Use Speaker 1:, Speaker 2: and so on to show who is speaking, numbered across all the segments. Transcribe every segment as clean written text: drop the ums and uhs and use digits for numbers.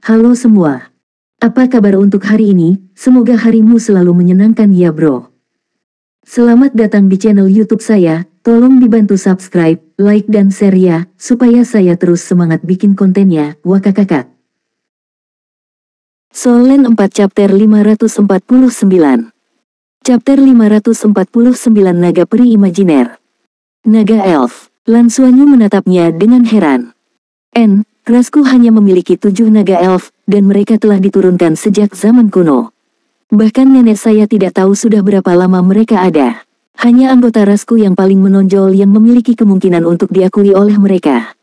Speaker 1: Halo semua. Apa kabar untuk hari ini? Semoga harimu selalu menyenangkan ya bro. Selamat datang di channel YouTube saya. Tolong dibantu subscribe, like dan share ya, supaya saya terus semangat bikin kontennya. Wakakakak. Solen 4 chapter 549. Chapter 549 Naga Peri Imajiner. Naga Elf. Lan Xuanyu menatapnya dengan heran. Rasku hanya memiliki 7 naga elf, dan mereka telah diturunkan sejak zaman kuno. Bahkan nenek saya tidak tahu sudah berapa lama mereka ada. Hanya anggota rasku yang paling menonjol yang memiliki kemungkinan untuk diakui oleh mereka.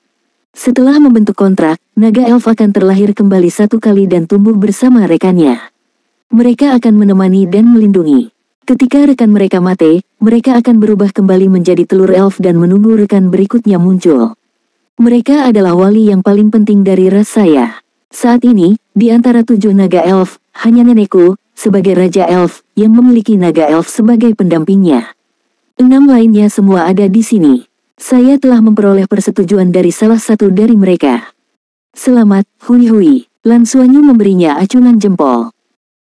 Speaker 1: Setelah membentuk kontrak, naga elf akan terlahir kembali satu kali dan tumbuh bersama rekannya. Mereka akan menemani dan melindungi. Ketika rekan mereka mati, mereka akan berubah kembali menjadi telur elf dan menunggu rekan berikutnya muncul. Mereka adalah wali yang paling penting dari ras saya. Saat ini, di antara 7 naga elf, hanya nenekku, sebagai Raja Elf, yang memiliki naga elf sebagai pendampingnya. 6 lainnya semua ada di sini. Saya telah memperoleh persetujuan dari salah satu dari mereka. Selamat, Hui Hui. Lan Xuanyu memberinya acungan jempol.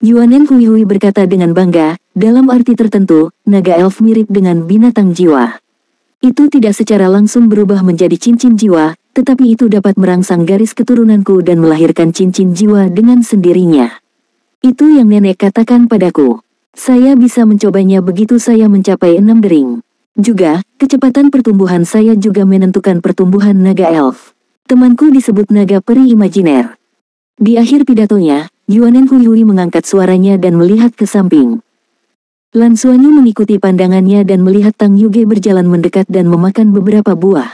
Speaker 1: Yuanen Hui Hui berkata dengan bangga, dalam arti tertentu, naga elf mirip dengan binatang jiwa. Itu tidak secara langsung berubah menjadi cincin jiwa, tetapi itu dapat merangsang garis keturunanku dan melahirkan cincin jiwa dengan sendirinya. Itu yang nenek katakan padaku. Saya bisa mencobanya begitu saya mencapai 6 dering. Juga, kecepatan pertumbuhan saya juga menentukan pertumbuhan naga elf. Temanku disebut naga peri imajiner. Di akhir pidatonya, Yuanen Hui Hui mengangkat suaranya dan melihat ke samping. Lan Xuanyu mengikuti pandangannya dan melihat Tang Yuge berjalan mendekat dan memakan beberapa buah.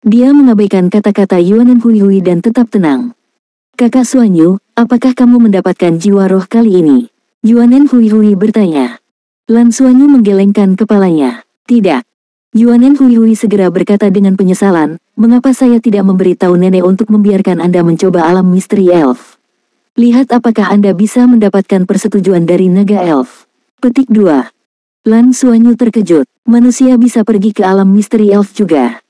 Speaker 1: Dia mengabaikan kata-kata Yuanen Hui Hui dan tetap tenang. Kakak Xuanyu, apakah kamu mendapatkan jiwa roh kali ini? Yuanen Hui Hui bertanya. Lan Xuanyu menggelengkan kepalanya. Tidak. Yuanen Hui Hui segera berkata dengan penyesalan, mengapa saya tidak memberitahu nenek untuk membiarkan Anda mencoba alam misteri elf? Lihat apakah Anda bisa mendapatkan persetujuan dari naga elf. Petik 2. Lan Xuanyu terkejut, manusia bisa pergi ke alam misteri elf juga.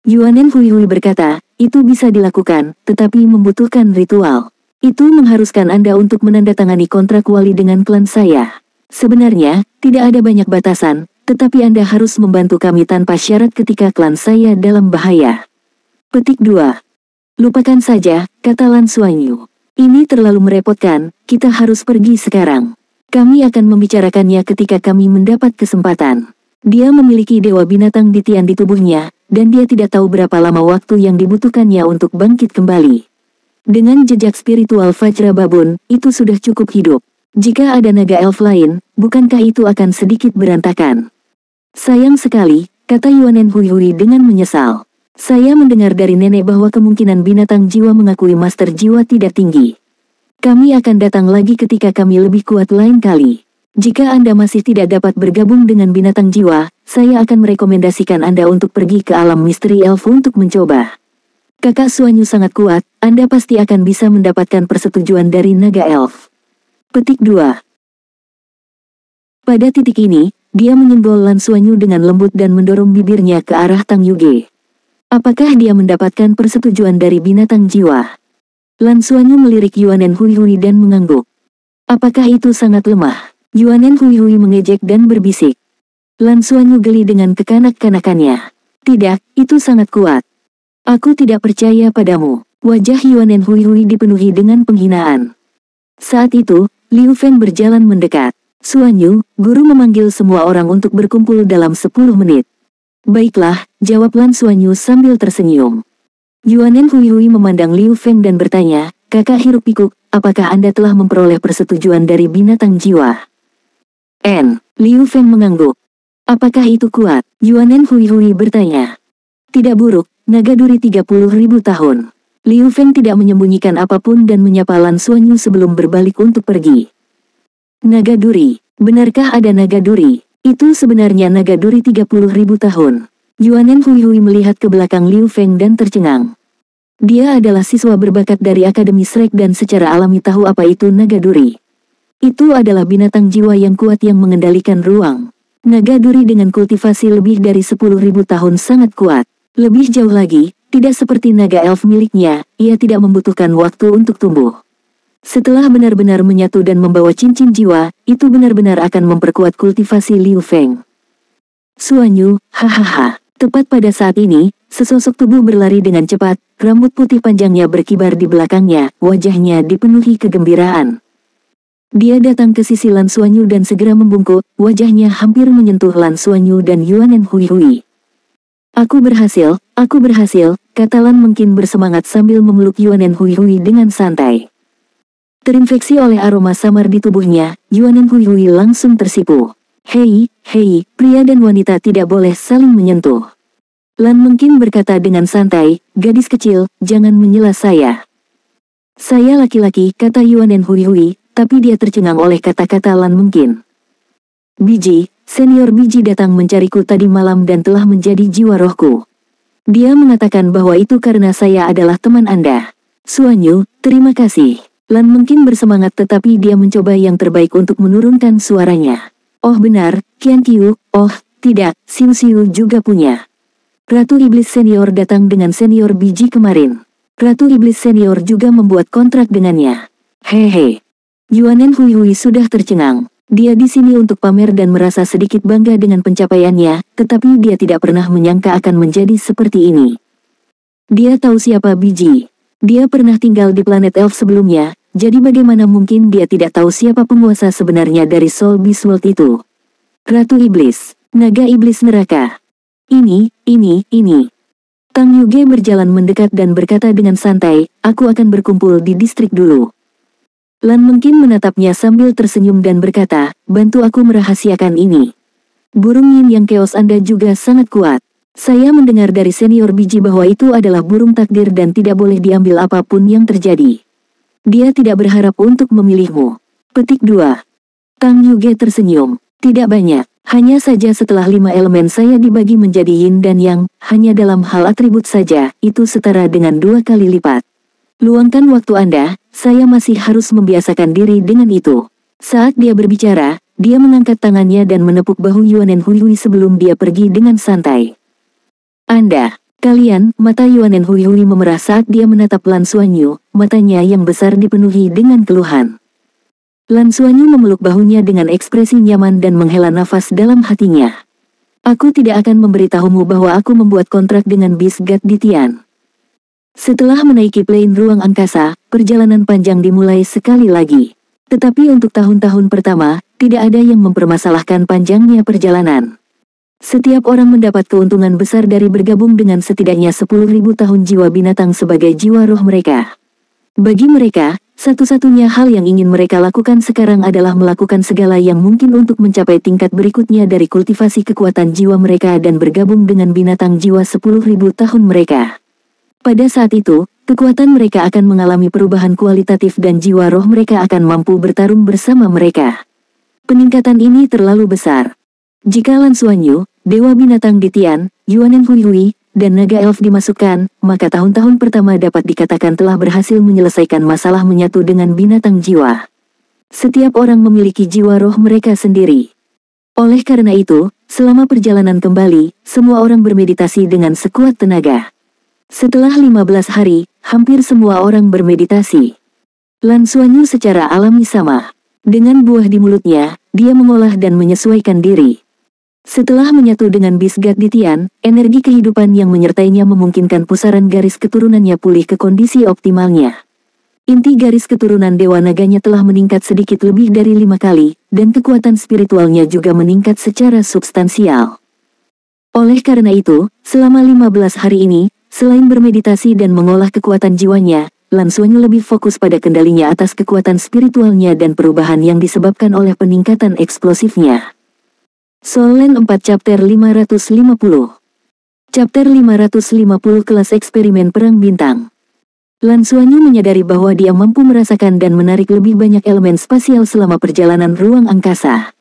Speaker 1: Yuanen Hui Hui berkata, itu bisa dilakukan, tetapi membutuhkan ritual. Itu mengharuskan Anda untuk menandatangani kontrak wali dengan klan saya. Sebenarnya, tidak ada banyak batasan, tetapi Anda harus membantu kami tanpa syarat ketika klan saya dalam bahaya. Petik 2. Lupakan saja, kata Lan Xuanyu. Ini terlalu merepotkan, kita harus pergi sekarang. Kami akan membicarakannya ketika kami mendapat kesempatan. Dia memiliki dewa binatang di tian di tubuhnya, dan dia tidak tahu berapa lama waktu yang dibutuhkannya untuk bangkit kembali. Dengan jejak spiritual Vajra Babun, itu sudah cukup hidup. Jika ada naga elf lain, bukankah itu akan sedikit berantakan? Sayang sekali, kata Yuanen Hui Hui dengan menyesal. Saya mendengar dari nenek bahwa kemungkinan binatang jiwa mengakui master jiwa tidak tinggi. Kami akan datang lagi ketika kami lebih kuat lain kali. Jika Anda masih tidak dapat bergabung dengan binatang jiwa, saya akan merekomendasikan Anda untuk pergi ke alam misteri elf untuk mencoba. Kakak Xuanyu sangat kuat, Anda pasti akan bisa mendapatkan persetujuan dari naga elf. Petik 2. Pada titik ini, dia menyenggol Lan Xuanyu dengan lembut dan mendorong bibirnya ke arah Tang Yuge. Apakah dia mendapatkan persetujuan dari binatang jiwa? Lan Xuanyu melirik Yuanen Hui Hui dan mengangguk. Apakah itu sangat lemah? Yuanen Hui Hui mengejek dan berbisik. Lan Xuanyu geli dengan kekanak-kanakannya. Tidak, itu sangat kuat. Aku tidak percaya padamu. Wajah Yuanen Hui Hui dipenuhi dengan penghinaan. Saat itu, Liu Feng berjalan mendekat. Xuanyu, guru memanggil semua orang untuk berkumpul dalam 10 menit. Baiklah, jawab Lan Xuanyu sambil tersenyum. Yuanen Hui Hui memandang Liu Feng dan bertanya, kakak hiruk pikuk, apakah Anda telah memperoleh persetujuan dari binatang jiwa? Liu Feng mengangguk. Apakah itu kuat? Yuanen Hui Hui bertanya. Tidak buruk, naga duri 30.000 tahun. Liu Feng tidak menyembunyikan apapun dan menyapa Lan Xuanyu sebelum berbalik untuk pergi. Naga duri, benarkah ada naga duri? Itu sebenarnya naga duri 30.000 tahun. Yuanen Hui Hui melihat ke belakang Liu Feng dan tercengang. Dia adalah siswa berbakat dari Akademi Shrek dan secara alami tahu apa itu naga duri. Itu adalah binatang jiwa yang kuat yang mengendalikan ruang. Naga duri dengan kultivasi lebih dari 10.000 tahun sangat kuat. Lebih jauh lagi, Tidak seperti naga elf miliknya, ia tidak membutuhkan waktu untuk tumbuh. Setelah benar-benar menyatu dan membawa cincin jiwa, itu benar-benar akan memperkuat kultivasi Liu Feng. Suanyu, hahaha. Tepat pada saat ini, sesosok tubuh berlari dengan cepat, rambut putih panjangnya berkibar di belakangnya, wajahnya dipenuhi kegembiraan. Dia datang ke sisi Lan Suanyu dan segera membungkuk, wajahnya hampir menyentuh Lan Suanyu dan Yuanen Hui Hui. Aku berhasil, kata Lan mungkin bersemangat sambil memeluk Yuanen Hui Hui dengan santai. Terinfeksi oleh aroma samar di tubuhnya, Yuanen Hui Hui langsung tersipu. Hei, pria dan wanita tidak boleh saling menyentuh. Lan mungkin berkata dengan santai, gadis kecil, jangan menyela saya. Saya laki-laki, kata Yuanen Hui Hui, tapi dia tercengang oleh kata-kata Lan mungkin. Biji, senior Biji datang mencariku tadi malam dan telah menjadi jiwa rohku. Dia mengatakan bahwa itu karena saya adalah teman Anda. Suanyu, terima kasih. Lan mungkin bersemangat tetapi dia mencoba yang terbaik untuk menurunkan suaranya. Oh benar, Qian Qiu, oh, tidak, Xiu Xiu juga punya. Ratu Iblis Senior datang dengan senior Biji kemarin. Ratu Iblis Senior juga membuat kontrak dengannya. Hehe. Yuanen Hui Hui sudah tercengang. Dia di sini untuk pamer dan merasa sedikit bangga dengan pencapaiannya, tetapi dia tidak pernah menyangka akan menjadi seperti ini. Dia tahu siapa Biji. Dia pernah tinggal di planet Elf sebelumnya, jadi bagaimana mungkin dia tidak tahu siapa penguasa sebenarnya dari Soul Beast World itu? Ratu Iblis, naga iblis neraka. Ini. Tang Yuge berjalan mendekat dan berkata dengan santai, aku akan berkumpul di distrik dulu. Lan mungkin menatapnya sambil tersenyum dan berkata, bantu aku merahasiakan ini. Burung Yin yang Chaos Anda juga sangat kuat. Saya mendengar dari senior Biji bahwa itu adalah burung takdir dan tidak boleh diambil apapun yang terjadi. Dia tidak berharap untuk memilihmu. Petik 2. Tang Yuge tersenyum. Tidak banyak. Hanya saja setelah 5 elemen saya dibagi menjadi Yin dan Yang, hanya dalam hal atribut saja, itu setara dengan 2 kali lipat. Luangkan waktu Anda, saya masih harus membiasakan diri dengan itu. Saat dia berbicara, dia mengangkat tangannya dan menepuk bahu Yuanen Hui Hui sebelum dia pergi dengan santai. Kalian, mata Yuanen Hui Hui memerah saat dia menatap Lan Suanyu, matanya yang besar dipenuhi dengan keluhan. Lan Suanyu memeluk bahunya dengan ekspresi nyaman dan menghela nafas dalam hatinya. Aku tidak akan memberitahumu bahwa aku membuat kontrak dengan Beast God di Tian. Setelah menaiki plane ruang angkasa, perjalanan panjang dimulai sekali lagi. Tetapi untuk tahun-tahun pertama, tidak ada yang mempermasalahkan panjangnya perjalanan. Setiap orang mendapat keuntungan besar dari bergabung dengan setidaknya 10.000 tahun jiwa binatang sebagai jiwa roh mereka. Bagi mereka, satu-satunya hal yang ingin mereka lakukan sekarang adalah melakukan segala yang mungkin untuk mencapai tingkat berikutnya dari kultivasi kekuatan jiwa mereka dan bergabung dengan binatang jiwa 10.000 tahun mereka. Pada saat itu, kekuatan mereka akan mengalami perubahan kualitatif dan jiwa roh mereka akan mampu bertarung bersama mereka. Peningkatan ini terlalu besar. Jika Lan Suanyu, Dewa Binatang di Tian, Yuanen Hui Hui, dan Naga Elf dimasukkan, maka tahun-tahun pertama dapat dikatakan telah berhasil menyelesaikan masalah menyatu dengan binatang jiwa. Setiap orang memiliki jiwa roh mereka sendiri. Oleh karena itu, selama perjalanan kembali, semua orang bermeditasi dengan sekuat tenaga. Setelah 15 hari, hampir semua orang bermeditasi. Lan Suanyu secara alami sama. Dengan buah di mulutnya, dia mengolah dan menyesuaikan diri. Setelah menyatu dengan Beast God di Tian, energi kehidupan yang menyertainya memungkinkan pusaran garis keturunannya pulih ke kondisi optimalnya. Inti garis keturunan Dewa Naganya telah meningkat sedikit lebih dari 5 kali, dan kekuatan spiritualnya juga meningkat secara substansial. Oleh karena itu, selama 15 hari ini, selain bermeditasi dan mengolah kekuatan jiwanya, Lan Suanyu lebih fokus pada kendalinya atas kekuatan spiritualnya dan perubahan yang disebabkan oleh peningkatan eksplosifnya. Soul Land 4 Chapter 550. Chapter 550 Kelas Eksperimen Perang Bintang. Lan Suanyu menyadari bahwa dia mampu merasakan dan menarik lebih banyak elemen spasial selama perjalanan ruang angkasa.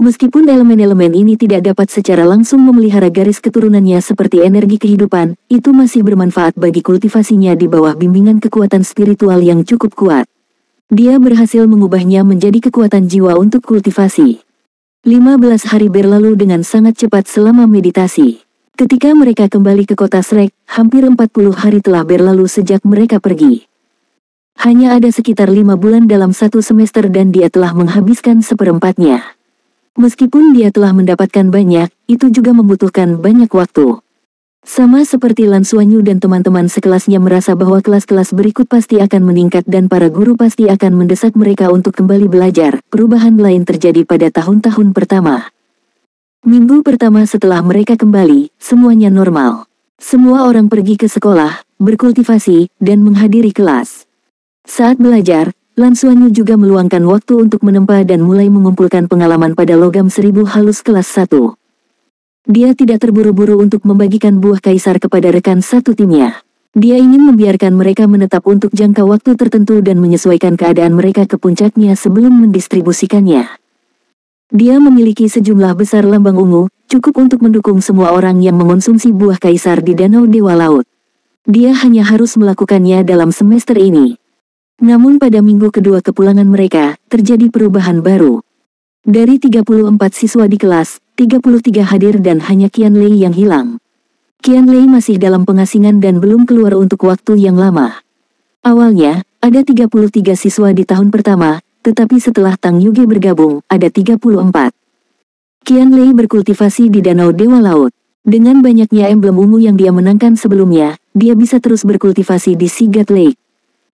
Speaker 1: Meskipun elemen-elemen ini tidak dapat secara langsung memelihara garis keturunannya seperti energi kehidupan, itu masih bermanfaat bagi kultivasinya di bawah bimbingan kekuatan spiritual yang cukup kuat. Dia berhasil mengubahnya menjadi kekuatan jiwa untuk kultivasi. 15 hari berlalu dengan sangat cepat selama meditasi. Ketika mereka kembali ke kota Shrek, hampir 40 hari telah berlalu sejak mereka pergi. Hanya ada sekitar 5 bulan dalam satu semester dan dia telah menghabiskan seperempatnya. Meskipun dia telah mendapatkan banyak, itu juga membutuhkan banyak waktu. Sama seperti Lan Xuanyu dan teman-teman sekelasnya merasa bahwa kelas-kelas berikut pasti akan meningkat dan para guru pasti akan mendesak mereka untuk kembali belajar. Perubahan lain terjadi pada tahun-tahun pertama. Minggu pertama setelah mereka kembali, semuanya normal. Semua orang pergi ke sekolah, berkultivasi, dan menghadiri kelas. Saat belajar, Lan Xuanyu juga meluangkan waktu untuk menempa dan mulai mengumpulkan pengalaman pada logam 1000 halus kelas 1. Dia tidak terburu-buru untuk membagikan buah kaisar kepada rekan satu timnya. Dia ingin membiarkan mereka menetap untuk jangka waktu tertentu dan menyesuaikan keadaan mereka ke puncaknya sebelum mendistribusikannya. Dia memiliki sejumlah besar lambang ungu, cukup untuk mendukung semua orang yang mengonsumsi buah kaisar di Danau Dewa Laut. Dia hanya harus melakukannya dalam semester ini. Namun pada minggu kedua kepulangan mereka, terjadi perubahan baru. Dari 34 siswa di kelas, 33 hadir dan hanya Qianlei yang hilang. Qianlei masih dalam pengasingan dan belum keluar untuk waktu yang lama. Awalnya, ada 33 siswa di tahun pertama, tetapi setelah Tang Yuge bergabung, ada 34. Qianlei berkultivasi di Danau Dewa Laut. Dengan banyaknya emblem ungu yang dia menangkan sebelumnya, dia bisa terus berkultivasi di Sigat Lake.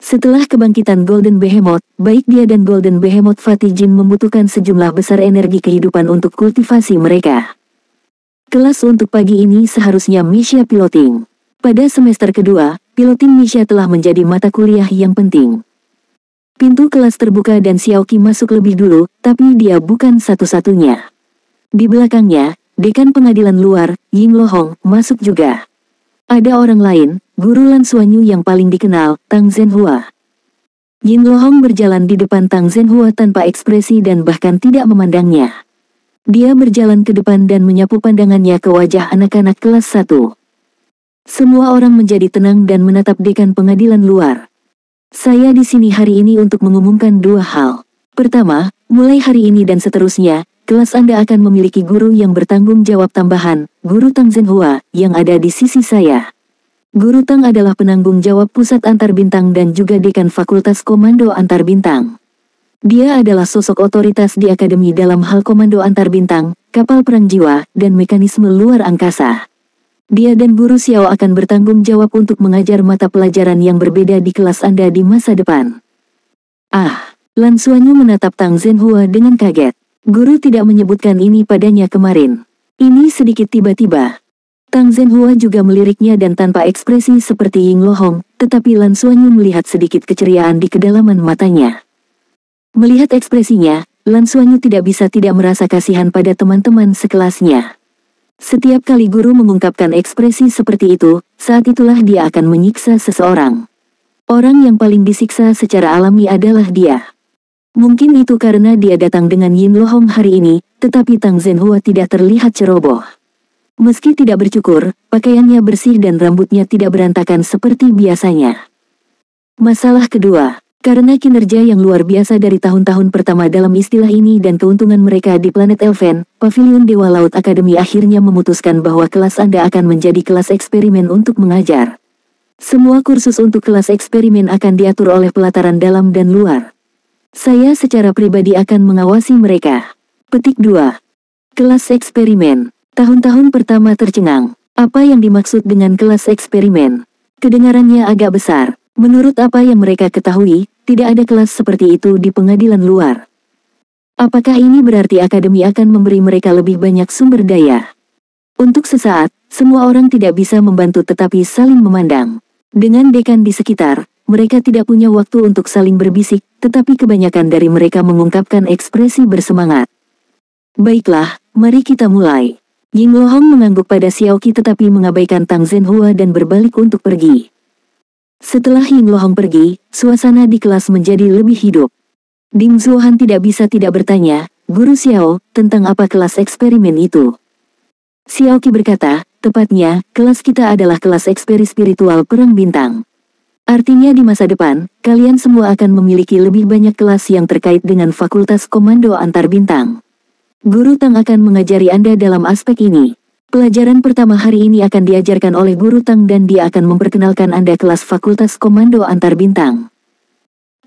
Speaker 1: Setelah kebangkitan Golden Behemoth, baik dia dan Golden Behemoth Fatih Jin membutuhkan sejumlah besar energi kehidupan untuk kultivasi mereka. Kelas untuk pagi ini seharusnya Misha Piloting. Pada semester kedua, Piloting Misha telah menjadi mata kuliah yang penting. Pintu kelas terbuka dan Xiaoqi masuk lebih dulu, tapi dia bukan satu-satunya. Di belakangnya, dekan pengadilan luar, Ying Lohong, masuk juga. Ada orang lain, guru Lan Xuanyu yang paling dikenal, Tang Zhenhua. Yin Lohong berjalan di depan Tang Zhenhua tanpa ekspresi dan bahkan tidak memandangnya. Dia berjalan ke depan dan menyapu pandangannya ke wajah anak-anak kelas 1. Semua orang menjadi tenang dan menatap dekan pengadilan luar. Saya di sini hari ini untuk mengumumkan dua hal. Pertama, mulai hari ini dan seterusnya, kelas Anda akan memiliki guru yang bertanggung jawab tambahan, Guru Tang Zhenhua, yang ada di sisi saya. Guru Tang adalah penanggung jawab pusat antar bintang dan juga dekan fakultas komando antar bintang. Dia adalah sosok otoritas di akademi dalam hal komando antar bintang, kapal perang jiwa, dan mekanisme luar angkasa. Dia dan Guru Xiao akan bertanggung jawab untuk mengajar mata pelajaran yang berbeda di kelas Anda di masa depan. Lan Xuanyu menatap Tang Zhenhua dengan kaget. Guru tidak menyebutkan ini padanya kemarin. Ini sedikit tiba-tiba. Tang Zhenhua juga meliriknya dan tanpa ekspresi seperti Ying Lohong, tetapi Lan Xuanyu melihat sedikit keceriaan di kedalaman matanya. Melihat ekspresinya, Lan Xuanyu tidak bisa tidak merasa kasihan pada teman-teman sekelasnya. Setiap kali guru mengungkapkan ekspresi seperti itu, saat itulah dia akan menyiksa seseorang. Orang yang paling disiksa secara alami adalah dia. Mungkin itu karena dia datang dengan Yin Lohong hari ini, tetapi Tang Zhenhua tidak terlihat ceroboh. Meski tidak bercukur, pakaiannya bersih dan rambutnya tidak berantakan seperti biasanya. Masalah kedua, karena kinerja yang luar biasa dari tahun-tahun pertama dalam istilah ini dan keuntungan mereka di planet Elfen, Pavilion Dewa Laut Akademi akhirnya memutuskan bahwa kelas Anda akan menjadi kelas eksperimen untuk mengajar. Semua kursus untuk kelas eksperimen akan diatur oleh pelataran dalam dan luar. Saya secara pribadi akan mengawasi mereka. Petik 2. Kelas eksperimen. Tahun-tahun pertama tercengang. Apa yang dimaksud dengan kelas eksperimen? Kedengarannya agak besar. Menurut apa yang mereka ketahui, tidak ada kelas seperti itu di pengadilan luar. Apakah ini berarti akademi akan memberi mereka lebih banyak sumber daya? Untuk sesaat, semua orang tidak bisa membantu tetapi saling memandang. Dengan dekan di sekitar, mereka tidak punya waktu untuk saling berbisik, tetapi kebanyakan dari mereka mengungkapkan ekspresi bersemangat. Baiklah, mari kita mulai. Ying Lohong mengangguk pada Xiaoqi tetapi mengabaikan Tang Zhenhua dan berbalik untuk pergi. Setelah Ying Lohong pergi, suasana di kelas menjadi lebih hidup. Ding Zuohan tidak bisa tidak bertanya, Guru Xiao, tentang apa kelas eksperimen itu? Xiaoqi berkata, tepatnya, kelas kita adalah kelas spiritual perang bintang. Artinya di masa depan, kalian semua akan memiliki lebih banyak kelas yang terkait dengan fakultas komando antar bintang. Guru Tang akan mengajari Anda dalam aspek ini. Pelajaran pertama hari ini akan diajarkan oleh Guru Tang dan dia akan memperkenalkan Anda kelas Fakultas Komando Antar Bintang.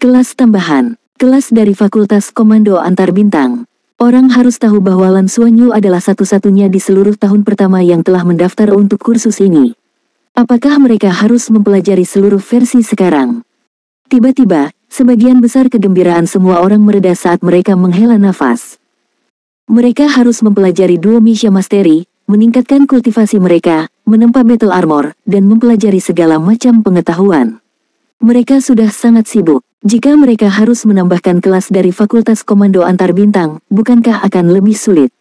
Speaker 1: Kelas tambahan. Kelas dari Fakultas Komando Antar Bintang. Orang harus tahu bahwa Lan Xuanyu adalah satu-satunya di seluruh tahun pertama yang telah mendaftar untuk kursus ini. Apakah mereka harus mempelajari seluruh versi sekarang? Tiba-tiba, sebagian besar kegembiraan semua orang mereda saat mereka menghela nafas. Mereka harus mempelajari Duo Misha Mastery, meningkatkan kultivasi mereka, menempa battle armor, dan mempelajari segala macam pengetahuan. Mereka sudah sangat sibuk. Jika mereka harus menambahkan kelas dari Fakultas Komando Antar Bintang, bukankah akan lebih sulit?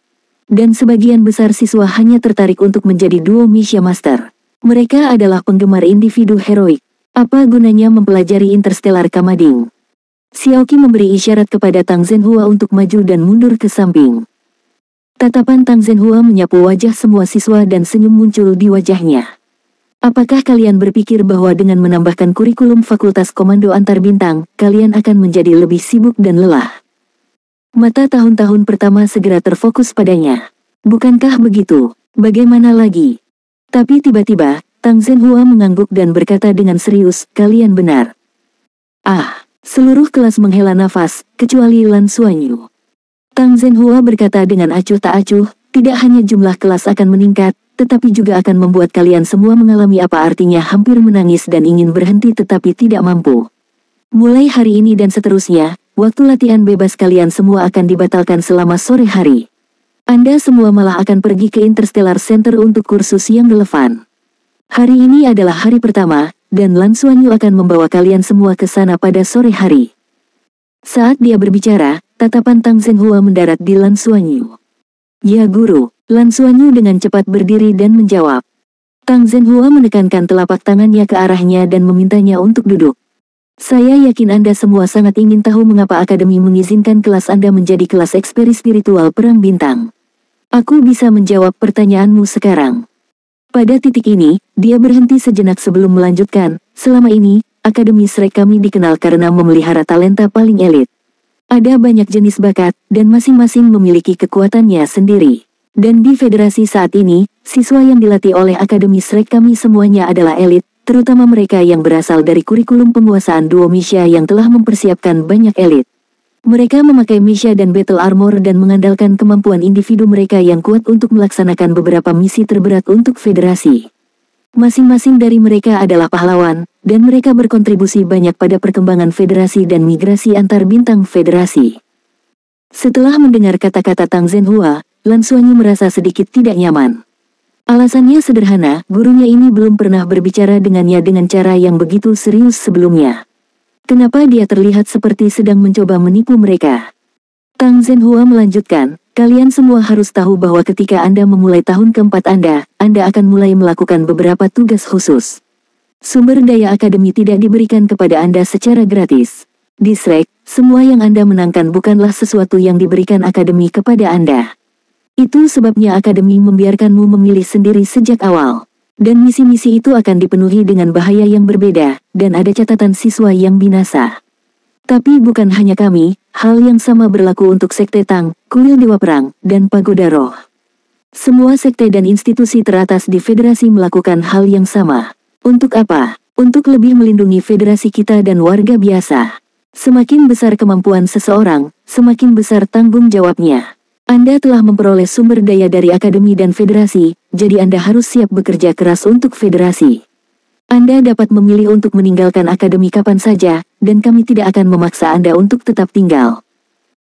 Speaker 1: Dan sebagian besar siswa hanya tertarik untuk menjadi Duo Misha Master. Mereka adalah penggemar individu heroik. Apa gunanya mempelajari Interstellar Commanding? Xiaoqi memberi isyarat kepada Tang Zhenhua untuk maju dan mundur ke samping. Tatapan Tang Zhenhua menyapu wajah semua siswa dan senyum muncul di wajahnya. Apakah kalian berpikir bahwa dengan menambahkan kurikulum Fakultas Komando Antar Bintang, kalian akan menjadi lebih sibuk dan lelah? Mata tahun-tahun pertama segera terfokus padanya. Bukankah begitu? Bagaimana lagi? Tapi tiba-tiba, Tang Zhenhua mengangguk dan berkata dengan serius, kalian benar. Seluruh kelas menghela nafas, kecuali Lan Xuanyu. Tang Zhenhua berkata dengan acuh tak acuh, tidak hanya jumlah kelas akan meningkat, tetapi juga akan membuat kalian semua mengalami apa artinya hampir menangis dan ingin berhenti tetapi tidak mampu. Mulai hari ini dan seterusnya, waktu latihan bebas kalian semua akan dibatalkan selama sore hari. Anda semua malah akan pergi ke Interstellar Center untuk kursus yang relevan. Hari ini adalah hari pertama, dan Lan Xuanyu akan membawa kalian semua ke sana pada sore hari. Saat dia berbicara, tatapan Tang Zhenhua mendarat di Lan Xuanyu. Ya guru, Lan Xuanyu dengan cepat berdiri dan menjawab. Tang Zhenhua menekankan telapak tangannya ke arahnya dan memintanya untuk duduk. Saya yakin Anda semua sangat ingin tahu mengapa Akademi mengizinkan kelas Anda menjadi kelas eksperi spiritual perang bintang. Aku bisa menjawab pertanyaanmu sekarang. Pada titik ini, dia berhenti sejenak sebelum melanjutkan, selama ini, Akademi Shrek kami dikenal karena memelihara talenta paling elit. Ada banyak jenis bakat, dan masing-masing memiliki kekuatannya sendiri. Dan di federasi saat ini, siswa yang dilatih oleh Akademi Shrek kami semuanya adalah elit, terutama mereka yang berasal dari kurikulum penguasaan Duo Misha yang telah mempersiapkan banyak elit. Mereka memakai Misha dan Battle Armor dan mengandalkan kemampuan individu mereka yang kuat untuk melaksanakan beberapa misi terberat untuk federasi. Masing-masing dari mereka adalah pahlawan, dan mereka berkontribusi banyak pada perkembangan federasi dan migrasi antar bintang federasi. Setelah mendengar kata-kata Tang Zhenhua, Lan Xuanyu merasa sedikit tidak nyaman. Alasannya sederhana, gurunya ini belum pernah berbicara dengannya dengan cara yang begitu serius sebelumnya. Kenapa dia terlihat seperti sedang mencoba menipu mereka? Tang Zhenhua melanjutkan, kalian semua harus tahu bahwa ketika Anda memulai tahun keempat Anda akan mulai melakukan beberapa tugas khusus. Sumber daya akademi tidak diberikan kepada Anda secara gratis. Di Shrek, semua yang Anda menangkan bukanlah sesuatu yang diberikan akademi kepada Anda. Itu sebabnya akademi membiarkanmu memilih sendiri sejak awal. Dan misi-misi itu akan dipenuhi dengan bahaya yang berbeda, dan ada catatan siswa yang binasa. Tapi bukan hanya kami, hal yang sama berlaku untuk Sekte Tang, Kuil Dewa Perang, dan Pagoda Roh. Semua sekte dan institusi teratas di federasi melakukan hal yang sama. Untuk apa? Untuk lebih melindungi federasi kita dan warga biasa. Semakin besar kemampuan seseorang, semakin besar tanggung jawabnya. Anda telah memperoleh sumber daya dari akademi dan federasi, jadi Anda harus siap bekerja keras untuk federasi. Anda dapat memilih untuk meninggalkan akademi kapan saja, dan kami tidak akan memaksa Anda untuk tetap tinggal.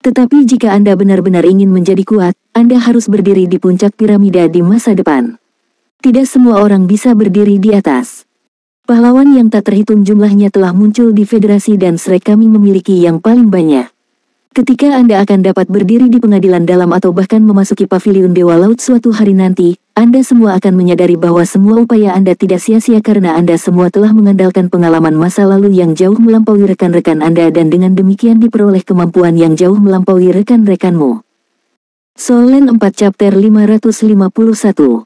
Speaker 1: Tetapi jika Anda benar-benar ingin menjadi kuat, Anda harus berdiri di puncak piramida di masa depan. Tidak semua orang bisa berdiri di atas. Pahlawan yang tak terhitung jumlahnya telah muncul di federasi dan Shrek kami memiliki yang paling banyak. Ketika Anda akan dapat berdiri di pengadilan dalam atau bahkan memasuki paviliun Dewa Laut suatu hari nanti, Anda semua akan menyadari bahwa semua upaya Anda tidak sia-sia karena Anda semua telah mengandalkan pengalaman masa lalu yang jauh melampaui rekan-rekan Anda dan dengan demikian diperoleh kemampuan yang jauh melampaui rekan-rekanmu. Solen 4 Chapter 551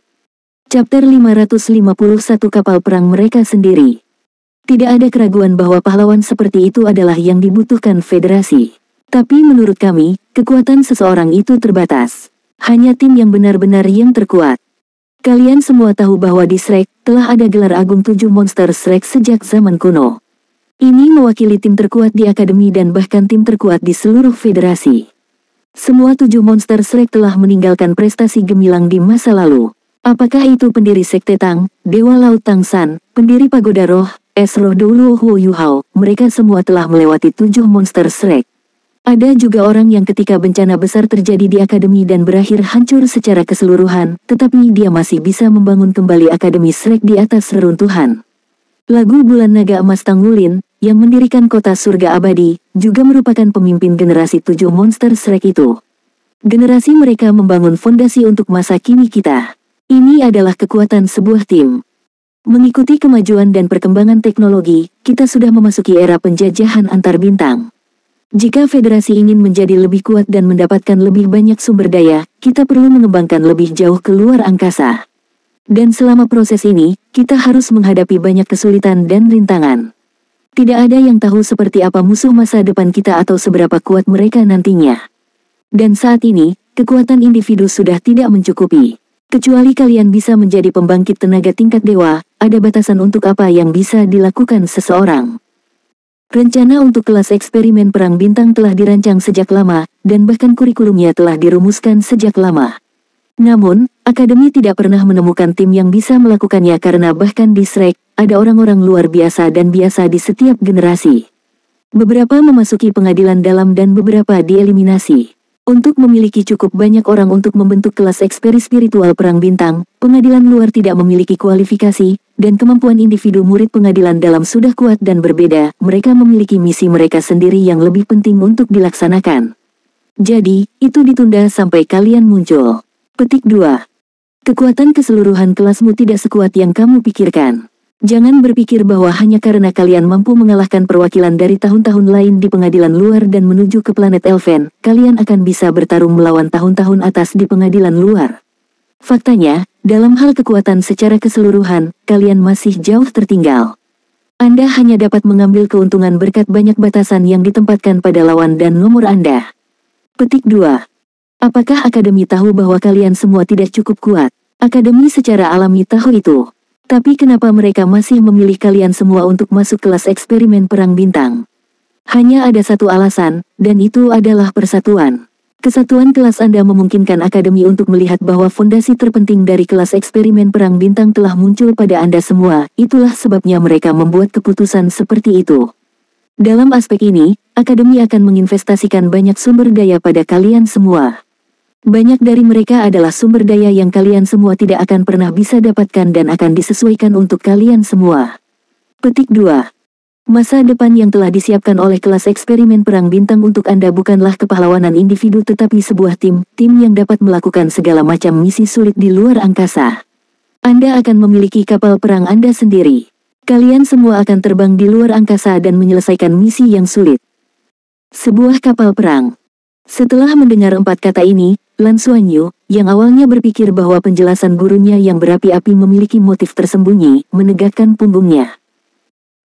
Speaker 1: Chapter 551 Kapal Perang Mereka Sendiri. Tidak ada keraguan bahwa pahlawan seperti itu adalah yang dibutuhkan federasi. Tapi menurut kami, kekuatan seseorang itu terbatas. Hanya tim yang benar-benar yang terkuat. Kalian semua tahu bahwa di Shrek telah ada gelar agung 7 monster Shrek sejak zaman kuno. Ini mewakili tim terkuat di akademi dan bahkan tim terkuat di seluruh federasi. Semua 7 monster Shrek telah meninggalkan prestasi gemilang di masa lalu. Apakah itu pendiri Sekte Tang, Dewa Laut Tang San, pendiri Pagoda Roh, Roh Douluo Huo Yuhao, mereka semua telah melewati 7 monster Shrek. Ada juga orang yang ketika bencana besar terjadi di akademi dan berakhir hancur secara keseluruhan, tetapi dia masih bisa membangun kembali akademi Shrek di atas reruntuhan. Lagu Bulan Naga Emas Tangulin, yang mendirikan kota surga abadi, juga merupakan pemimpin generasi 7 monster Shrek itu. Generasi mereka membangun fondasi untuk masa kini kita. Ini adalah kekuatan sebuah tim. Mengikuti kemajuan dan perkembangan teknologi, kita sudah memasuki era penjajahan antar bintang. Jika federasi ingin menjadi lebih kuat dan mendapatkan lebih banyak sumber daya, kita perlu mengembangkan lebih jauh keluar angkasa. Dan selama proses ini, kita harus menghadapi banyak kesulitan dan rintangan. Tidak ada yang tahu seperti apa musuh masa depan kita atau seberapa kuat mereka nantinya. Dan saat ini, kekuatan individu sudah tidak mencukupi. Kecuali kalian bisa menjadi pembangkit tenaga tingkat dewa, ada batasan untuk apa yang bisa dilakukan seseorang. Rencana untuk kelas eksperimen perang bintang telah dirancang sejak lama, dan bahkan kurikulumnya telah dirumuskan sejak lama. Namun, akademi tidak pernah menemukan tim yang bisa melakukannya karena bahkan di Shrek, ada orang-orang luar biasa dan biasa di setiap generasi. Beberapa memasuki pengadilan dalam dan beberapa dieliminasi. Untuk memiliki cukup banyak orang untuk membentuk kelas eksperi spiritual perang bintang, pengadilan luar tidak memiliki kualifikasi, dan kemampuan individu murid pengadilan dalam sudah kuat dan berbeda, mereka memiliki misi mereka sendiri yang lebih penting untuk dilaksanakan. Jadi, itu ditunda sampai kalian muncul. Petik 2. Kekuatan keseluruhan kelasmu tidak sekuat yang kamu pikirkan. Jangan berpikir bahwa hanya karena kalian mampu mengalahkan perwakilan dari tahun-tahun lain di pengadilan luar dan menuju ke planet Elven, kalian akan bisa bertarung melawan tahun-tahun atas di pengadilan luar. Faktanya, dalam hal kekuatan secara keseluruhan, kalian masih jauh tertinggal. Anda hanya dapat mengambil keuntungan berkat banyak batasan yang ditempatkan pada lawan dan nomor Anda. Petik 2. Apakah Akademi tahu bahwa kalian semua tidak cukup kuat? Akademi secara alami tahu itu. Tapi kenapa mereka masih memilih kalian semua untuk masuk kelas eksperimen perang bintang? Hanya ada satu alasan, dan itu adalah persatuan. Kesatuan kelas Anda memungkinkan Akademi untuk melihat bahwa fondasi terpenting dari kelas eksperimen perang bintang telah muncul pada Anda semua, itulah sebabnya mereka membuat keputusan seperti itu. Dalam aspek ini, Akademi akan menginvestasikan banyak sumber daya pada kalian semua. Banyak dari mereka adalah sumber daya yang kalian semua tidak akan pernah bisa dapatkan dan akan disesuaikan untuk kalian semua. Petik 2. Masa depan yang telah disiapkan oleh kelas eksperimen perang bintang untuk Anda bukanlah kepahlawanan individu tetapi sebuah tim yang dapat melakukan segala macam misi sulit di luar angkasa. Anda akan memiliki kapal perang Anda sendiri. Kalian semua akan terbang di luar angkasa dan menyelesaikan misi yang sulit. Sebuah kapal perang. Setelah mendengar 4 kata ini, Lan Xuanyu, yang awalnya berpikir bahwa penjelasan gurunya yang berapi-api memiliki motif tersembunyi, menegakkan punggungnya.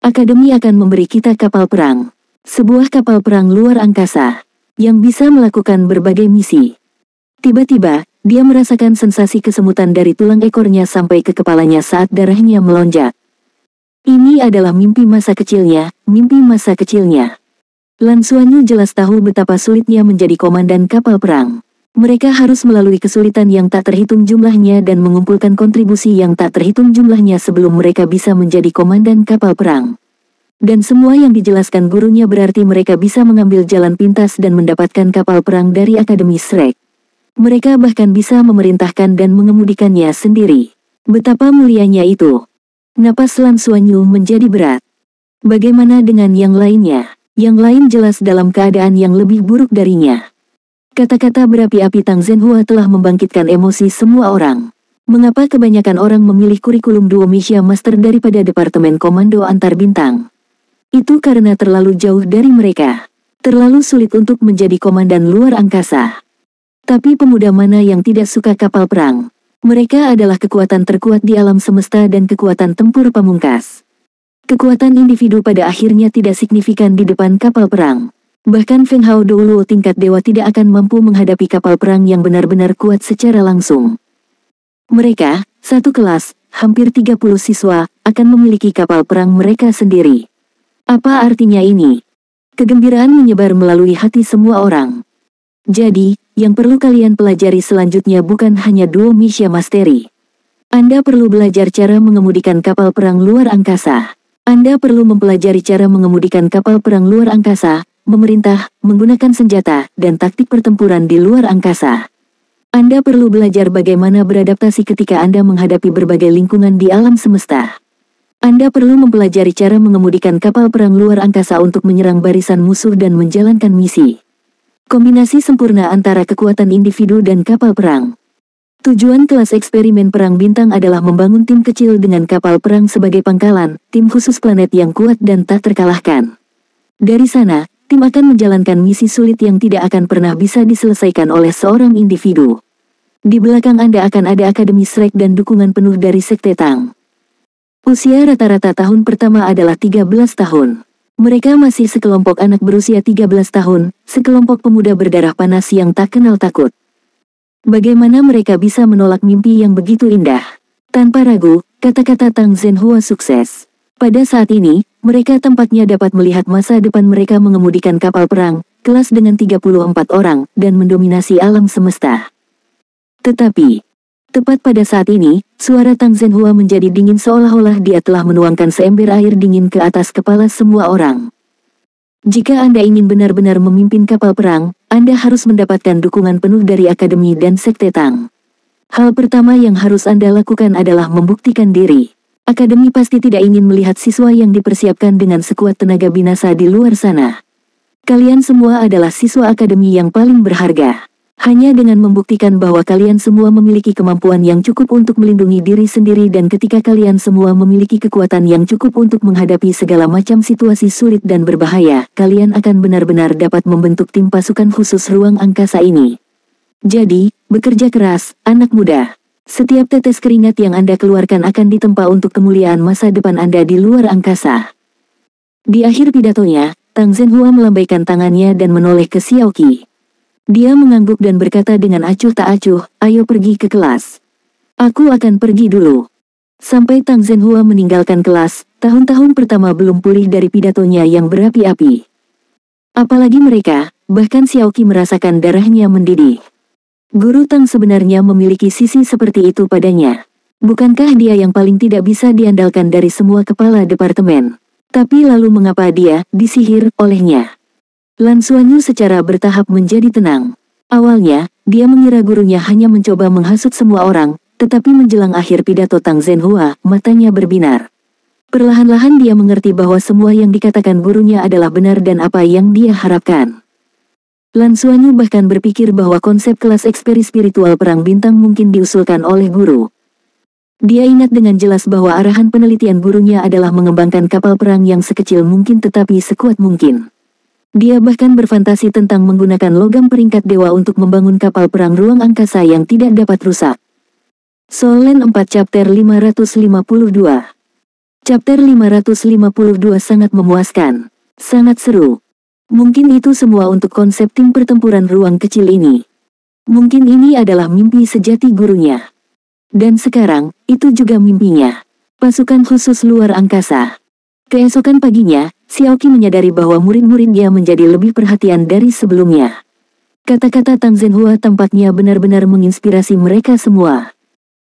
Speaker 1: Akademi akan memberi kita kapal perang. Sebuah kapal perang luar angkasa, yang bisa melakukan berbagai misi. Tiba-tiba, dia merasakan sensasi kesemutan dari tulang ekornya sampai ke kepalanya saat darahnya melonjak. Ini adalah mimpi masa kecilnya, mimpi masa kecilnya. Lan Xuanyu jelas tahu betapa sulitnya menjadi komandan kapal perang. Mereka harus melalui kesulitan yang tak terhitung jumlahnya dan mengumpulkan kontribusi yang tak terhitung jumlahnya sebelum mereka bisa menjadi komandan kapal perang. Dan semua yang dijelaskan gurunya berarti mereka bisa mengambil jalan pintas dan mendapatkan kapal perang dari Akademi Shrek. Mereka bahkan bisa memerintahkan dan mengemudikannya sendiri. Betapa mulianya itu. Napas Lan Xuanyu menjadi berat. Bagaimana dengan yang lainnya? Yang lain jelas dalam keadaan yang lebih buruk darinya. Kata-kata berapi-api Tang Zhenhua telah membangkitkan emosi semua orang. Mengapa kebanyakan orang memilih kurikulum Duo Misha Master daripada Departemen Komando Antar Bintang? Itu karena terlalu jauh dari mereka. Terlalu sulit untuk menjadi komandan luar angkasa. Tapi pemuda mana yang tidak suka kapal perang? Mereka adalah kekuatan terkuat di alam semesta dan kekuatan tempur pamungkas. Kekuatan individu pada akhirnya tidak signifikan di depan kapal perang. Bahkan Feng Hao Douluo tingkat dewa tidak akan mampu menghadapi kapal perang yang benar-benar kuat secara langsung. Mereka, Satu kelas, hampir 30 siswa, akan memiliki kapal perang mereka sendiri. Apa artinya ini? Kegembiraan menyebar melalui hati semua orang. Jadi, yang perlu kalian pelajari selanjutnya bukan hanya duo Misha Mastery. Anda perlu belajar cara mengemudikan kapal perang luar angkasa. Anda perlu mempelajari cara mengemudikan kapal perang luar angkasa, memerintah, menggunakan senjata, dan taktik pertempuran di luar angkasa. Anda perlu belajar bagaimana beradaptasi ketika Anda menghadapi berbagai lingkungan di alam semesta. Anda perlu mempelajari cara mengemudikan kapal perang luar angkasa untuk menyerang barisan musuh dan menjalankan misi. Kombinasi sempurna antara kekuatan individu dan kapal perang. Tujuan kelas eksperimen perang bintang adalah membangun tim kecil dengan kapal perang sebagai pangkalan, tim khusus planet yang kuat dan tak terkalahkan. Dari sana, tim akan menjalankan misi sulit yang tidak akan pernah bisa diselesaikan oleh seorang individu. Di belakang Anda akan ada Akademi Shrek dan dukungan penuh dari Sekte Tang. Usia rata-rata tahun pertama adalah 13 tahun. Mereka masih sekelompok anak berusia 13 tahun, sekelompok pemuda berdarah panas yang tak kenal takut. Bagaimana mereka bisa menolak mimpi yang begitu indah? Tanpa ragu, kata-kata Tang Zhenhua sukses. Pada saat ini, mereka tampaknya dapat melihat masa depan mereka mengemudikan kapal perang, kelas dengan 34 orang, dan mendominasi alam semesta. Tetapi, tepat pada saat ini, suara Tang Zhenhua menjadi dingin seolah-olah dia telah menuangkan seember air dingin ke atas kepala semua orang. Jika Anda ingin benar-benar memimpin kapal perang, Anda harus mendapatkan dukungan penuh dari Akademi dan Sekte Tang. Hal pertama yang harus Anda lakukan adalah membuktikan diri. Akademi pasti tidak ingin melihat siswa yang dipersiapkan dengan sekuat tenaga binasa di luar sana. Kalian semua adalah siswa Akademi yang paling berharga. Hanya dengan membuktikan bahwa kalian semua memiliki kemampuan yang cukup untuk melindungi diri sendiri dan ketika kalian semua memiliki kekuatan yang cukup untuk menghadapi segala macam situasi sulit dan berbahaya, kalian akan benar-benar dapat membentuk tim pasukan khusus ruang angkasa ini. Jadi, bekerja keras, anak muda. Setiap tetes keringat yang Anda keluarkan akan ditempa untuk kemuliaan masa depan Anda di luar angkasa. Di akhir pidatonya, Tang Zhenhua melambaikan tangannya dan menoleh ke Xiaoqi. Dia mengangguk dan berkata dengan acuh tak acuh, ayo pergi ke kelas. Aku akan pergi dulu. Sampai Tang Zhenhua meninggalkan kelas, tahun-tahun pertama belum pulih dari pidatonya yang berapi-api. Apalagi mereka, bahkan Xiaoqi merasakan darahnya mendidih. Guru Tang sebenarnya memiliki sisi seperti itu padanya. Bukankah dia yang paling tidak bisa diandalkan dari semua kepala departemen? Tapi lalu mengapa dia disihir olehnya? Lan Xuanyu secara bertahap menjadi tenang. Awalnya, dia mengira gurunya hanya mencoba menghasut semua orang, tetapi menjelang akhir pidato Tang Zhenhua, matanya berbinar. Perlahan-lahan dia mengerti bahwa semua yang dikatakan gurunya adalah benar dan apa yang dia harapkan. Lan Xuanyu bahkan berpikir bahwa konsep kelas eksperi spiritual perang bintang mungkin diusulkan oleh guru. Dia ingat dengan jelas bahwa arahan penelitian gurunya adalah mengembangkan kapal perang yang sekecil mungkin tetapi sekuat mungkin. Dia bahkan berfantasi tentang menggunakan logam peringkat dewa untuk membangun kapal perang ruang angkasa yang tidak dapat rusak. Solen 4 Chapter 552. Chapter 552 sangat memuaskan. Sangat seru. Mungkin itu semua untuk konsep tim pertempuran ruang kecil ini. Mungkin ini adalah mimpi sejati gurunya. Dan sekarang, itu juga mimpinya. Pasukan khusus luar angkasa. Keesokan paginya, Xiaoqi menyadari bahwa murid-muridnya menjadi lebih perhatian dari sebelumnya. Kata-kata Tang Zhenhua tampaknya benar-benar menginspirasi mereka semua.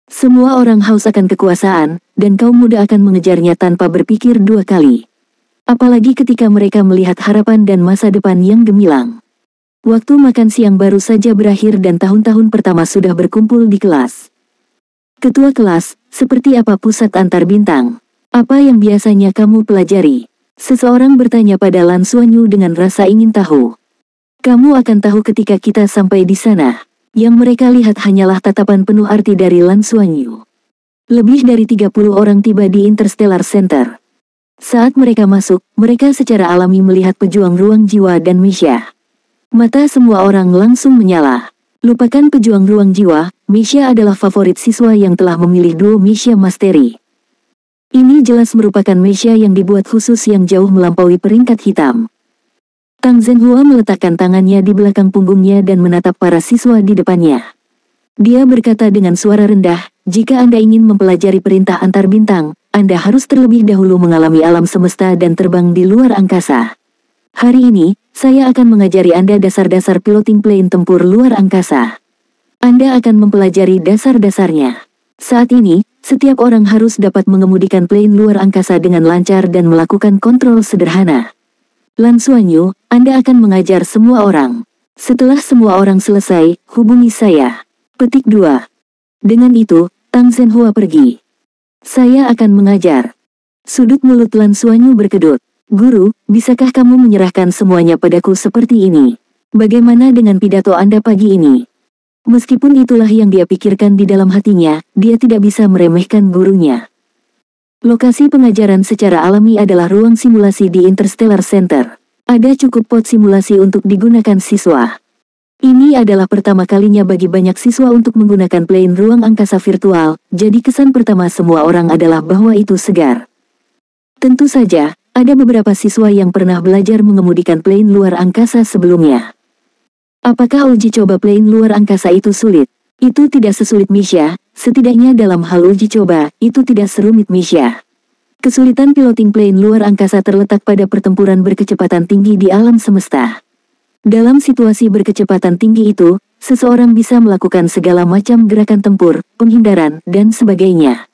Speaker 1: Semua orang haus akan kekuasaan, dan kaum muda akan mengejarnya tanpa berpikir dua kali. Apalagi ketika mereka melihat harapan dan masa depan yang gemilang. Waktu makan siang baru saja berakhir dan tahun-tahun pertama sudah berkumpul di kelas. Ketua kelas, seperti apa pusat antar bintang? Apa yang biasanya kamu pelajari? Seseorang bertanya pada Lan Xuanyu dengan rasa ingin tahu. Kamu akan tahu ketika kita sampai di sana. Yang mereka lihat hanyalah tatapan penuh arti dari Lan Xuanyu. Lebih dari 30 orang tiba di Interstellar Center. Saat mereka masuk, mereka secara alami melihat pejuang ruang jiwa dan Misha. Mata semua orang langsung menyala. Lupakan pejuang ruang jiwa, Misha adalah favorit siswa yang telah memilih duo Misha Mastery. Ini jelas merupakan Misha yang dibuat khusus yang jauh melampaui peringkat hitam. Tang Zhenhua meletakkan tangannya di belakang punggungnya dan menatap para siswa di depannya. Dia berkata dengan suara rendah, jika Anda ingin mempelajari perintah antar bintang, Anda harus terlebih dahulu mengalami alam semesta dan terbang di luar angkasa. Hari ini, saya akan mengajari Anda dasar-dasar piloting plane tempur luar angkasa. Anda akan mempelajari dasar-dasarnya. Saat ini, setiap orang harus dapat mengemudikan plane luar angkasa dengan lancar dan melakukan kontrol sederhana. Lan Xuanyu, Anda akan mengajar semua orang. Setelah semua orang selesai, hubungi saya. Petik 2. Dengan itu, Tang Zhenhua pergi. Saya akan mengajar. Sudut mulut Lan Xuanyu berkedut. Guru, bisakah kamu menyerahkan semuanya padaku seperti ini? Bagaimana dengan pidato Anda pagi ini? Meskipun itulah yang dia pikirkan di dalam hatinya, dia tidak bisa meremehkan gurunya. Lokasi pengajaran secara alami adalah ruang simulasi di Interstellar Center. Ada cukup pot simulasi untuk digunakan siswa. Ini adalah pertama kalinya bagi banyak siswa untuk menggunakan plane ruang angkasa virtual, jadi kesan pertama semua orang adalah bahwa itu segar. Tentu saja, ada beberapa siswa yang pernah belajar mengemudikan plane luar angkasa sebelumnya. Apakah uji coba plane luar angkasa itu sulit? Itu tidak sesulit Misha, setidaknya dalam hal uji coba, itu tidak serumit Misha. Kesulitan piloting plane luar angkasa terletak pada pertempuran berkecepatan tinggi di alam semesta. Dalam situasi berkecepatan tinggi itu, seseorang bisa melakukan segala macam gerakan tempur, penghindaran, dan sebagainya.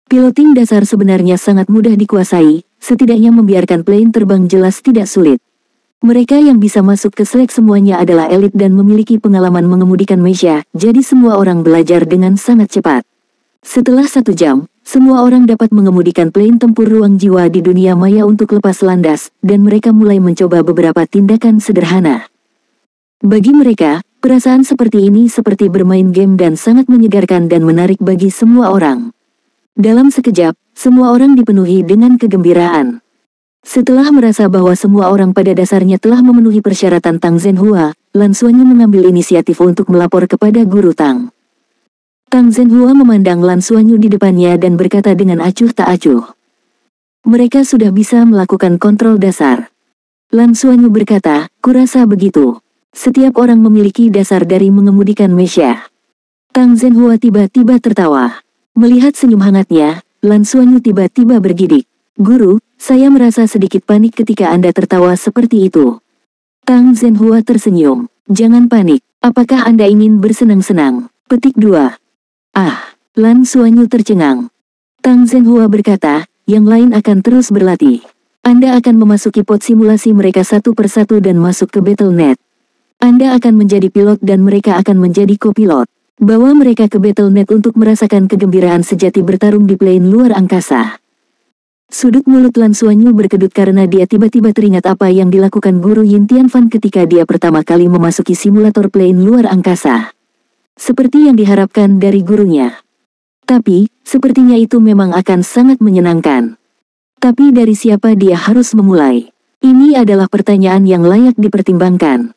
Speaker 1: Piloting dasar sebenarnya sangat mudah dikuasai, setidaknya membiarkan plane terbang jelas tidak sulit. Mereka yang bisa masuk ke selek semuanya adalah elit dan memiliki pengalaman mengemudikan mecha, jadi semua orang belajar dengan sangat cepat. Setelah 1 jam, semua orang dapat mengemudikan plane tempur ruang jiwa di dunia maya untuk lepas landas, dan mereka mulai mencoba beberapa tindakan sederhana. Bagi mereka, perasaan seperti ini seperti bermain game dan sangat menyegarkan dan menarik bagi semua orang. Dalam sekejap, semua orang dipenuhi dengan kegembiraan. Setelah merasa bahwa semua orang pada dasarnya telah memenuhi persyaratan Tang Zhenhua, Lan Xuanyu mengambil inisiatif untuk melapor kepada Guru Tang. Tang Zhenhua memandang Lan Xuanyu di depannya dan berkata dengan acuh tak acuh. Mereka sudah bisa melakukan kontrol dasar. Lan Xuanyu berkata, kurasa begitu. Setiap orang memiliki dasar dari mengemudikan mecha. Tang Zhenhua tiba-tiba tertawa. Melihat senyum hangatnya, Lan Xuanyu tiba-tiba bergidik. Guru, saya merasa sedikit panik ketika Anda tertawa seperti itu. Tang Zhenhua tersenyum. Jangan panik, apakah Anda ingin bersenang-senang? Petik 2. Lan Xuanyu tercengang. Tang Zhenhua berkata, yang lain akan terus berlatih. Anda akan memasuki pot simulasi mereka satu persatu dan masuk ke Battle.net. Anda akan menjadi pilot dan mereka akan menjadi kopilot. Bawa mereka ke Battle.net untuk merasakan kegembiraan sejati bertarung di plane luar angkasa. Sudut mulut Lan Xuanyu berkedut karena dia tiba-tiba teringat apa yang dilakukan Guru Yin Tianfan ketika dia pertama kali memasuki simulator plane luar angkasa. Seperti yang diharapkan dari gurunya. Tapi, sepertinya itu memang akan sangat menyenangkan. Tapi dari siapa dia harus memulai? Ini adalah pertanyaan yang layak dipertimbangkan.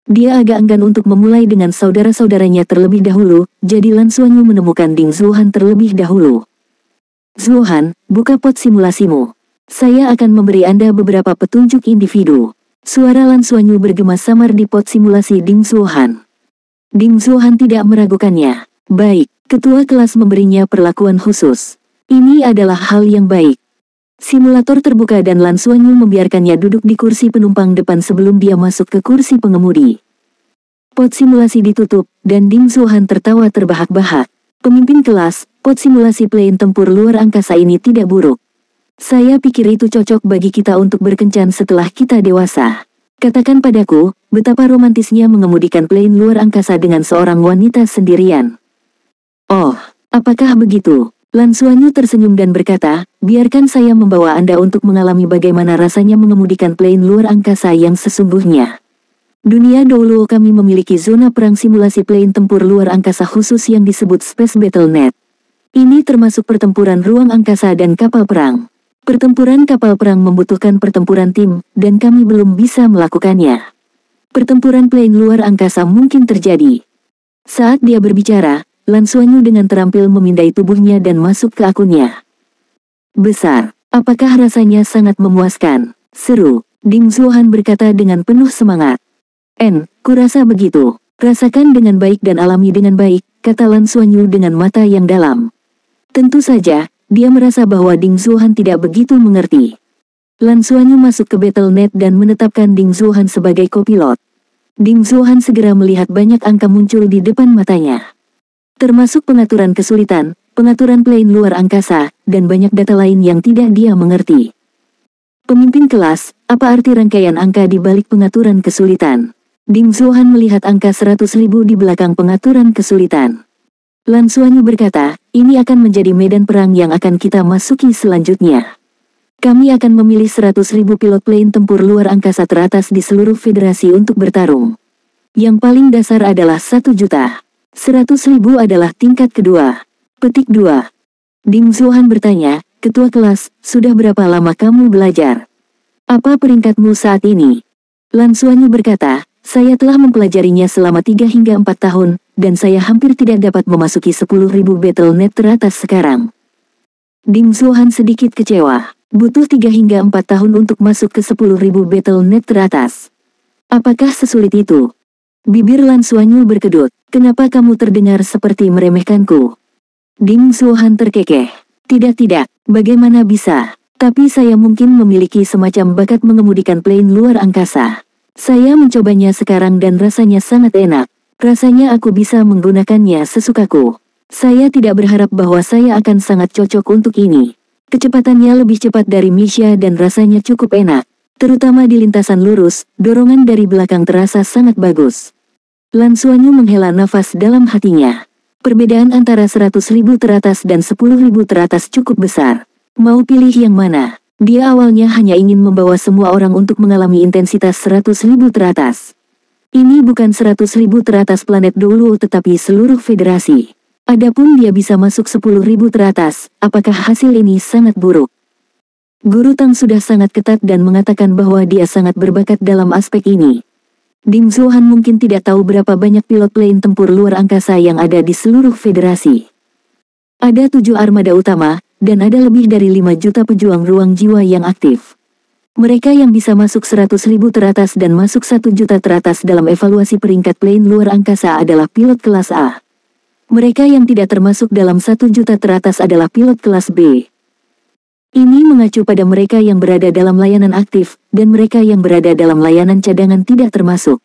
Speaker 1: Dia agak enggan untuk memulai dengan saudara-saudaranya terlebih dahulu, jadi Lan Xuanyu menemukan Ding Zuohan terlebih dahulu. Zuohan, buka pot simulasimu. Saya akan memberi Anda beberapa petunjuk individu. Suara Lan Xuanyu bergema samar di pot simulasi Ding Zuohan. Ding Zuohan tidak meragukannya. Baik, ketua kelas memberinya perlakuan khusus. Ini adalah hal yang baik. Simulator terbuka dan Lan Xuanyu membiarkannya duduk di kursi penumpang depan sebelum dia masuk ke kursi pengemudi. Pot simulasi ditutup, dan Ding Zuohan tertawa terbahak-bahak. Pemimpin kelas, pot simulasi plane tempur luar angkasa ini tidak buruk. Saya pikir itu cocok bagi kita untuk berkencan setelah kita dewasa. Katakan padaku, betapa romantisnya mengemudikan plane luar angkasa dengan seorang wanita sendirian. Oh, apakah begitu? Lan Xuanyu tersenyum dan berkata, biarkan saya membawa Anda untuk mengalami bagaimana rasanya mengemudikan plane luar angkasa yang sesungguhnya. Dunia dahulu kami memiliki zona perang simulasi plane tempur luar angkasa khusus yang disebut Space Battle.net. Ini termasuk pertempuran ruang angkasa dan kapal perang. Pertempuran kapal perang membutuhkan pertempuran tim, dan kami belum bisa melakukannya. Pertempuran plane luar angkasa mungkin terjadi. Saat dia berbicara, Lan Xuanyu dengan terampil memindai tubuhnya dan masuk ke akunnya. Besar, apakah rasanya sangat memuaskan? Seru, Ding Zuohan berkata dengan penuh semangat. Kurasa begitu. Rasakan dengan baik dan alami dengan baik, kata Lan Xuanyu dengan mata yang dalam. Tentu saja, dia merasa bahwa Ding Zuhan tidak begitu mengerti. Lan Xuanyu masuk ke Battle.net dan menetapkan Ding Zuhan sebagai kopilot. Ding Zuhan segera melihat banyak angka muncul di depan matanya. Termasuk pengaturan kesulitan, pengaturan plane luar angkasa, dan banyak data lain yang tidak dia mengerti. Pemimpin kelas, apa arti rangkaian angka di balik pengaturan kesulitan? Ding Zuhan melihat angka 100.000 di belakang pengaturan kesulitan. Lan Xuanyu berkata, ini akan menjadi medan perang yang akan kita masuki selanjutnya. Kami akan memilih 100.000 pilot plane tempur luar angkasa teratas di seluruh federasi untuk bertarung. Yang paling dasar adalah 1 juta. 100.000 adalah tingkat kedua. Petik 2. Ding Zuhan bertanya, Ketua kelas, sudah berapa lama kamu belajar? Apa peringkatmu saat ini? Lan Xuanyu berkata, saya telah mempelajarinya selama 3 hingga 4 tahun, dan saya hampir tidak dapat memasuki 10.000 Battle.net teratas sekarang. Ding Zuhan sedikit kecewa, butuh 3 hingga 4 tahun untuk masuk ke 10.000 Battle.net teratas. Apakah sesulit itu? Bibir Lan Xuanyu berkedut, kenapa kamu terdengar seperti meremehkanku? Ding Zuhan terkekeh. Tidak, bagaimana bisa? Tapi saya mungkin memiliki semacam bakat mengemudikan plane luar angkasa. Saya mencobanya sekarang dan rasanya sangat enak. Rasanya aku bisa menggunakannya sesukaku. Saya tidak berharap bahwa saya akan sangat cocok untuk ini. Kecepatannya lebih cepat dari Misha dan rasanya cukup enak. Terutama di lintasan lurus, dorongan dari belakang terasa sangat bagus. Lan Xuanyu menghela nafas dalam hatinya. Perbedaan antara 100.000 teratas dan 10.000 teratas cukup besar. Mau pilih yang mana? Dia awalnya hanya ingin membawa semua orang untuk mengalami intensitas 100.000 teratas. Ini bukan 100.000 teratas planet dulu tetapi seluruh federasi. Adapun dia bisa masuk 10.000 teratas, apakah hasil ini sangat buruk? Guru Tang sudah sangat ketat dan mengatakan bahwa dia sangat berbakat dalam aspek ini. Ding Zuhan mungkin tidak tahu berapa banyak pilot plane tempur luar angkasa yang ada di seluruh federasi. Ada 7 armada utama, dan ada lebih dari 5 juta pejuang ruang jiwa yang aktif. Mereka yang bisa masuk 100.000 teratas dan masuk 1 juta teratas dalam evaluasi peringkat plane luar angkasa adalah pilot kelas A. Mereka yang tidak termasuk dalam 1 juta teratas adalah pilot kelas B. Ini mengacu pada mereka yang berada dalam layanan aktif, dan mereka yang berada dalam layanan cadangan tidak termasuk.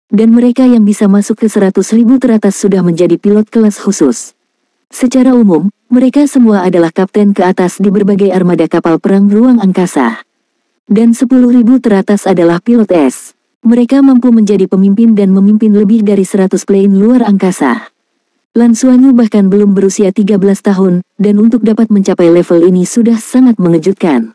Speaker 1: Dan mereka yang bisa masuk ke 100.000 teratas sudah menjadi pilot kelas khusus. Secara umum, mereka semua adalah kapten ke atas di berbagai armada kapal perang ruang angkasa. Dan 10.000 teratas adalah pilot S. Mereka mampu menjadi pemimpin dan memimpin lebih dari 100 plane luar angkasa. Lan Xuanyu bahkan belum berusia 13 tahun, dan untuk dapat mencapai level ini sudah sangat mengejutkan.